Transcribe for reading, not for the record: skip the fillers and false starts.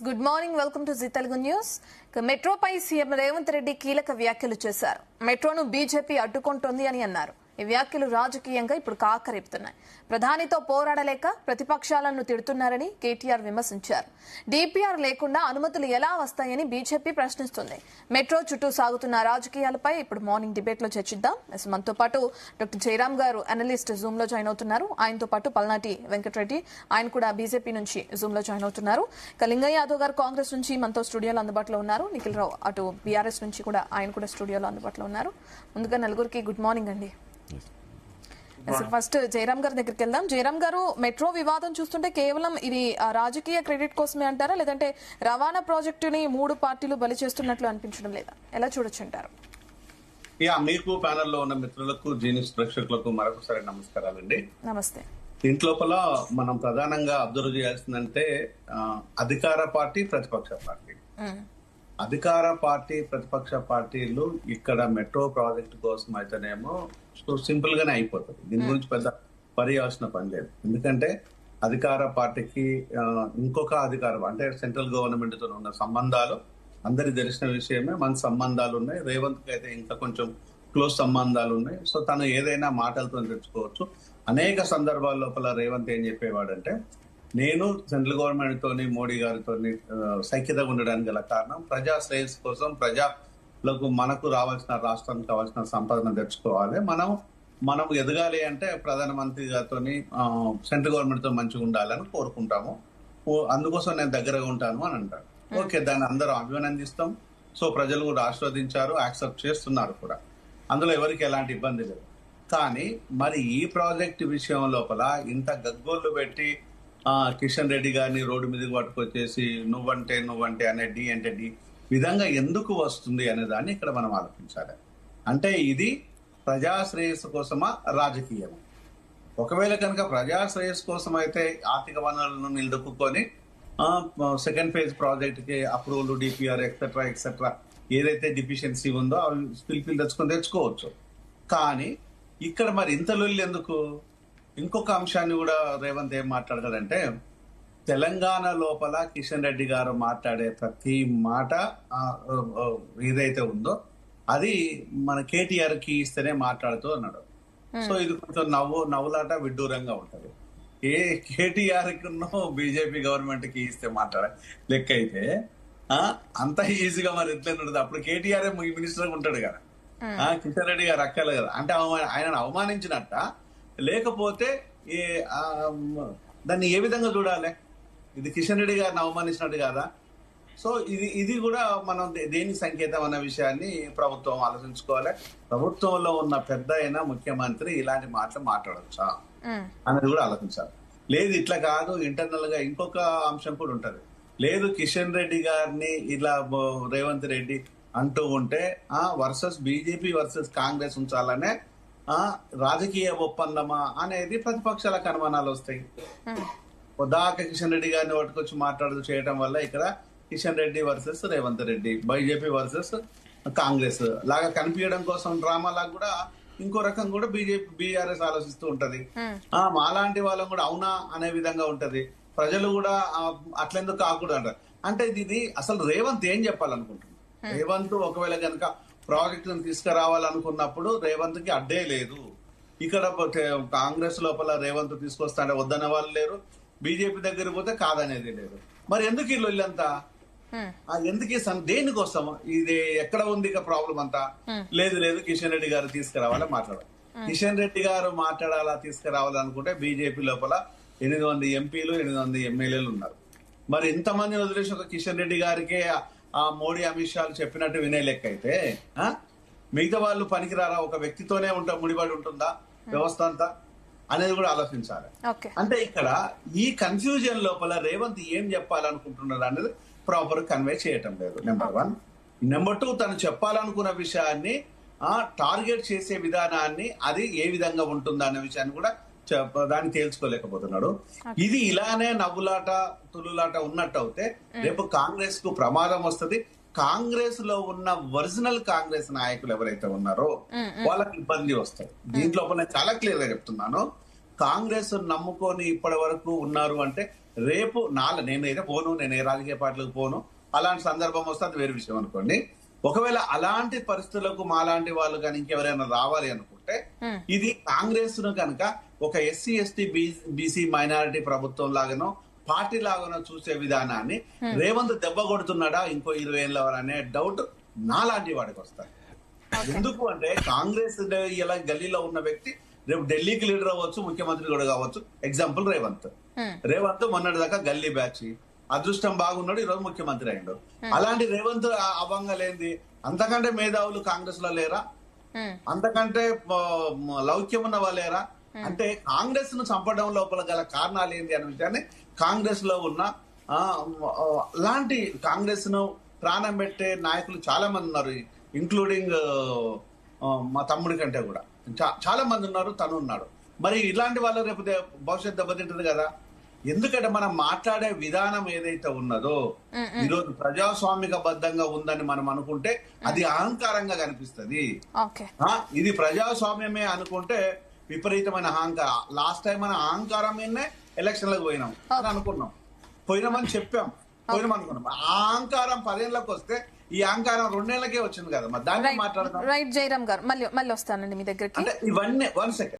Good morning, welcome to Zee Telugu news. మెట్రోపై CM Revanth Reddy కీలక వ్యాఖ్యలు చేశారు. మెట్రోను బీజేపీ అడ్డుకుంటోంది అని అన్నారు. ఈ వ్యాఖ్యలు రాజకీయంగా ఇప్పుడు కాకరేపుతున్నాయి. ప్రధానితో పోరాడలేక ప్రతిపక్షాలను తిడుతున్నారని కేటీఆర్ విమర్శించారు. డీపీఆర్ లేకుండా అనుమతులు ఎలా వస్తాయని బీజేపీ ప్రశ్నిస్తుంది. మెట్రో చుట్టూ సాగుతున్న రాజకీయాలపై ఇప్పుడు మార్నింగ్ డిబేట్ లో చర్చిద్దాం. మనతో పాటు డాక్టర్ జయరామ్ గారు అనలిస్ట్ జూమ్ లో జాయిన్ అవుతున్నారు. ఆయనతో పాటు పల్నాటి వెంకటరెడ్డి, ఆయన కూడా బీజేపీ నుంచి జూమ్ లో జాయిన్ అవుతున్నారు. లింగయ్య యాదవ్ గారు కాంగ్రెస్ నుంచి మనతో స్టూడియోలో అందుబాటులో ఉన్నారు. నిఖిల్ రావు అటు బీఆర్ఎస్ నుంచి కూడా ఆయన కూడా స్టూడియోలో అందుబాటులో ఉన్నారు. ముందుగా నలుగురికి గుడ్ మార్నింగ్ అండి. ఫస్ట్ జయరామ్ గారి దగ్గరికి వెళ్దాం. జయరామ్ గారు, మెట్రో వివాదం చూస్తుంటే కేవలం ఇది రాజకీయ క్రెడిట్ కోసమే అంటారా, లేదంటే రవాణా ప్రాజెక్టుని 3 పార్టీలు బలి చేస్తున్నట్లు అనిపించడం లేదా? ఎలా చూడొచ్చు అంటారు? మీకు ప్యానెల్ లో ఉన్న మిత్రులకు, జీనిస్ ప్రేక్షకులకు మరొకసారి నమస్కారాలండి. నమస్తే. దీంట్లోపల మనం ప్రధానంగా అబ్జర్వ్ చేయాల్సిందంటే అధికార పార్టీ, ప్రతిపక్ష పార్టీ. అధికార పార్టీ, ప్రతిపక్ష పార్టీలు ఇక్కడ మెట్రో ప్రాజెక్టు కోసం అయితేనేమో సింపుల్ గానే అయిపోతుంది. దీని గురించి పెద్ద పరియాల్సిన పని లేదు. ఎందుకంటే అధికార పార్టీకి ఇంకొక అధికారం అంటే సెంట్రల్ గవర్నమెంట్ తో ఉన్న సంబంధాలు అందరికి తెలిసిన విషయమే. మన సంబంధాలు ఉన్నాయి. రేవంత్ కి అయితే ఇంకా కొంచెం క్లోజ్ సంబంధాలు ఉన్నాయి. సో తను ఏదైనా మాటలతో తెచ్చుకోవచ్చు. అనేక సందర్భాల లోపల రేవంత్ ఏం చెప్పేవాడంటే, నేను సెంట్రల్ గవర్నమెంట్ తోని, మోడీ గారితో సైక్యతగా ఉండడానికి గల కారణం ప్రజా శ్రేయస్సు కోసం, ప్రజలకు మనకు రావాల్సిన, రాష్ట్రానికి కావాల్సిన సంపదను తెచ్చుకోవాలి. మనం ఎదగాలి అంటే ప్రధానమంత్రి గారితో, సెంట్రల్ గవర్నమెంట్ తో మంచిగా ఉండాలని కోరుకుంటాము. అందుకోసం నేను దగ్గరగా ఉంటాను అని అంటారు. ఓకే, దాన్ని అందరూ అభినందిస్తాం. సో ప్రజలు కూడా ఆస్వాదించారు, యాక్సెప్ట్ చేస్తున్నారు కూడా. అందులో ఎవరికి ఎలాంటి ఇబ్బంది లేదు. కానీ మరి ఈ ప్రాజెక్ట్ విషయం లోపల ఇంత గగ్గోళ్లు పెట్టి కిషన్ రెడ్డి గారిని రోడ్డు మీదకి పట్టుకొచ్చేసి నువ్వంటే అనే డి అంటే డి విధంగా ఎందుకు వస్తుంది అనే దాన్ని ఇక్కడ మనం ఆలోచించాలి. అంటే ఇది ప్రజా శ్రేయస్సు కోసమా, రాజకీయమా? ఒకవేళ కనుక ప్రజా శ్రేయస్సు కోసం అయితే ఆర్థిక వనరులను నిలదొక్కుని సెకండ్ ఫేజ్ ప్రాజెక్ట్ కి అప్రూవల్, డిపిఆర్ ఎక్సెట్రా ఏదైతే డిఫిషియన్సీ ఉందో అవి ఫిల్ తెచ్చుకోవచ్చు. కానీ ఇక్కడ మరి ఇంత లొల్లి ఎందుకు? ఇంకొక అంశాన్ని కూడా రేవంత్ ఏం మాట్లాడతాడంటే, తెలంగాణ లోపల కిషన్ రెడ్డి గారు మాట్లాడే ప్రతి మాట ఏదైతే ఉందో అది మన కేటీఆర్ కి ఇస్తేనే మాట్లాడుతూ అన్నాడు. సో ఇది కొంచెం నవ్వులాట, విడ్డూరంగా ఉంటది. కేటీఆర్ కిన్నో బీజేపీ గవర్నమెంట్ కి ఇస్తే మాట్లాడే లెక్క అయితే అంత ఈజీగా మరి ఎట్లా ఉంటుంది? అప్పుడు కేటీఆర్ మినిస్టర్ ఉంటాడు కదా, కిషన్ రెడ్డి గారు అక్కలే కదా. అంటే ఆయనను అవమానించినట్ట, లేకపోతే దాన్ని ఏ విధంగా చూడాలి? ఇది కిషన్ రెడ్డి గారిని అవమానించినట్టు కాదా? సో ఇది కూడా మనం దేని సంకేతం అన్న విషయాన్ని ప్రభుత్వం ఆలోచించుకోవాలి. ప్రభుత్వంలో ఉన్న పెద్ద అయినా ముఖ్యమంత్రి ఇలాంటి మాటలు మాట్లాడచ్చా అనేది కూడా ఆలోచించాలి. లేదు ఇట్లా కాదు, ఇంటర్నల్ గా ఇంకొక అంశం కూడా ఉంటది. లేదు కిషన్ రెడ్డి గారిని ఇలా రేవంత్ రెడ్డి అంటూ ఉంటే వర్సెస్ బీజేపీ వర్సెస్ కాంగ్రెస్ ఉంచాలనే రాజకీయ ఒప్పందమా అనేది ప్రతిపక్షాలకు అనుమానాలు వస్తాయి. దాకా కిషన్ రెడ్డి గారిని పట్టుకొచ్చి మాట్లాడుతూ చేయడం వల్ల ఇక్కడ Kishan Reddy versus Revanth Reddy, BJP versus Congress లాగా కనిపించడం కోసం డ్రామా లాగా కూడా ఇంకో రకం కూడా బీఆర్ఎస్ ఆలోచిస్తూ ఉంటది. మాలాంటి వాళ్ళం కూడా అవునా అనే విధంగా ఉంటది. ప్రజలు కూడా అట్లెందుకు కాకూడదు అంటారు. అంటే ఇది అసలు రేవంత్ ఏం చెప్పాలనుకుంటున్నారు? రేవంత్ ఒకవేళ కనుక ప్రాజెక్టును తీసుకురావాలనుకున్నప్పుడు రేవంత్ కి అడ్డే లేదు. ఇక్కడ కాంగ్రెస్ లోపల రేవంత్ తీసుకొస్తాడే వద్దనే వాళ్ళు లేరు, బీజేపీ దగ్గర పోతే కాదనేది లేదు. మరి ఎందుకు ఈ లొల్లంతా? ఎందుకు దేనికోసం? ఇది ఎక్కడ ఉంది ఇక ప్రాబ్లం అంతా? లేదు కిషన్ రెడ్డి గారు తీసుకురావాలా, మాట్లాడాలి. కిషన్ రెడ్డి గారు మాట్లాడాలా, తీసుకురావాలనుకుంటే బీజేపీ లోపల 800 ఎంపీలు, 800 ఎమ్మెల్యేలు ఉన్నారు. మరి ఇంతమంది వదిలేసి ఒక కిషన్ రెడ్డి గారికే మోడీ, అమిత్ షాలు చెప్పినట్టు వినే లెక్క అయితే మిగతా వాళ్ళు పనికిరారా? ఒక వ్యక్తితోనే ముడిపడి ఉంటుందా వ్యవస్థ అంతా అనేది కూడా ఆలోచించాలి. అంటే ఇక్కడ ఈ కన్ఫ్యూజన్ లోపల రేవంత్ ఏం చెప్పాలనుకుంటున్నారు అనేది ప్రాపర్ కన్వే చేయటం లేదు. నెంబర్ 1. నెంబర్ 2, తను చెప్పాలనుకున్న విషయాన్ని టార్గెట్ చేసే విధానాన్ని అది ఏ విధంగా ఉంటుందా అనే విషయాన్ని కూడా దాన్ని తేల్చుకోలేకపోతున్నాడు. ఇది ఇలానే నవ్వులాట, తులులాట ఉన్నట్టు అయితే రేపు కాంగ్రెస్ కు ప్రమాదం వస్తుంది. కాంగ్రెస్ లో ఉన్న ఒరిజినల్ కాంగ్రెస్ నాయకులు ఎవరైతే ఉన్నారో వాళ్ళకి ఇబ్బంది వస్తాయి. దీంట్లో నేను చాలా క్లియర్ గా చెప్తున్నాను. కాంగ్రెస్ నమ్ముకొని ఇప్పటి వరకు ఉన్నారు అంటే రేపు నేనైతే పోను, నేను ఏ రాజకీయ పార్టీలకు పోను, అలాంటి సందర్భం వస్తే అది వేరే విషయం అనుకోండి. ఒకవేళ అలాంటి పరిస్థితులకు మాలాంటి వాళ్ళు కానీ ఇంకెవరైనా రావాలి అనుకుంటే ఇది కాంగ్రెస్ ను కనుక ఒక ఎస్సీ ఎస్టీ బీసీ మైనారిటీ ప్రభుత్వం లాగానో పార్టీ లాగానో చూసే విధానాన్ని రేవంత్ దెబ్బ కొడుతున్నాడా ఇంకో 20 ఏళ్ళ అనే డౌట్ నాలాంటి వాడికి వస్తాయి. ఎందుకు అంటే కాంగ్రెస్ ఇలా గల్లీలో ఉన్న వ్యక్తి రేపు ఢిల్లీకి లీడర్ అవ్వచ్చు, ముఖ్యమంత్రి కూడా కావచ్చు. ఎగ్జాంపుల్ రేవంత్ మొన్నటి దాకా గల్లీ బ్యాచ్, అదృష్టం బాగున్నాడు, ఈరోజు ముఖ్యమంత్రి అయ్యాడు. అలాంటి రేవంత్ అభంగా లేనిది అంతకంటే మేధావులు కాంగ్రెస్ లో లేరా? అంతకంటే లౌక్యం ఉన్న వాళ్ళేరా? అంటే కాంగ్రెస్ ను చంపడం లోపల గల కారణాలు ఏంటి అనే విషయాన్ని కాంగ్రెస్ లో ఉన్న లాంటి కాంగ్రెస్ ను ప్రాణం పెట్టే నాయకులు చాలా మంది ఉన్నారు, ఇంక్లూడింగ్ మా తమ్ముడి కంటే కూడా చాలా మంది ఉన్నారు, తను ఉన్నాడు. మరి ఇలాంటి వాళ్ళు రేపు భవిష్యత్తు దెబ్బతింటుంది కదా. ఎందుకంటే మనం మాట్లాడే విధానం ఏదైతే ఉన్నదో ఈరోజు ప్రజాస్వామిక బద్ధంగా ఉందని మనం అనుకుంటే అది అహంకారంగా కనిపిస్తుంది. ఇది ప్రజాస్వామ్యమే అనుకుంటే విపరీతమైన అహంకారం. లాస్ట్ టైం మన అహంకారం మీదనే ఎలక్షన్లకు పోయినాం అని అనుకున్నాం, పోయినామని చెప్పాం, పోయినామనుకున్నాం. ఆ అహంకారం 10 ఏళ్ళకి వస్తే ఈ అహంకారం 2 ఏళ్లకే వచ్చింది కదా. మరి దాన్ని మాట్లాడదాం. రైట్ జయరామ్ గారు, మళ్ళీ వస్తానండి మీ దగ్గరికి. అంటే ఇవన్నీ 1 సెకండ్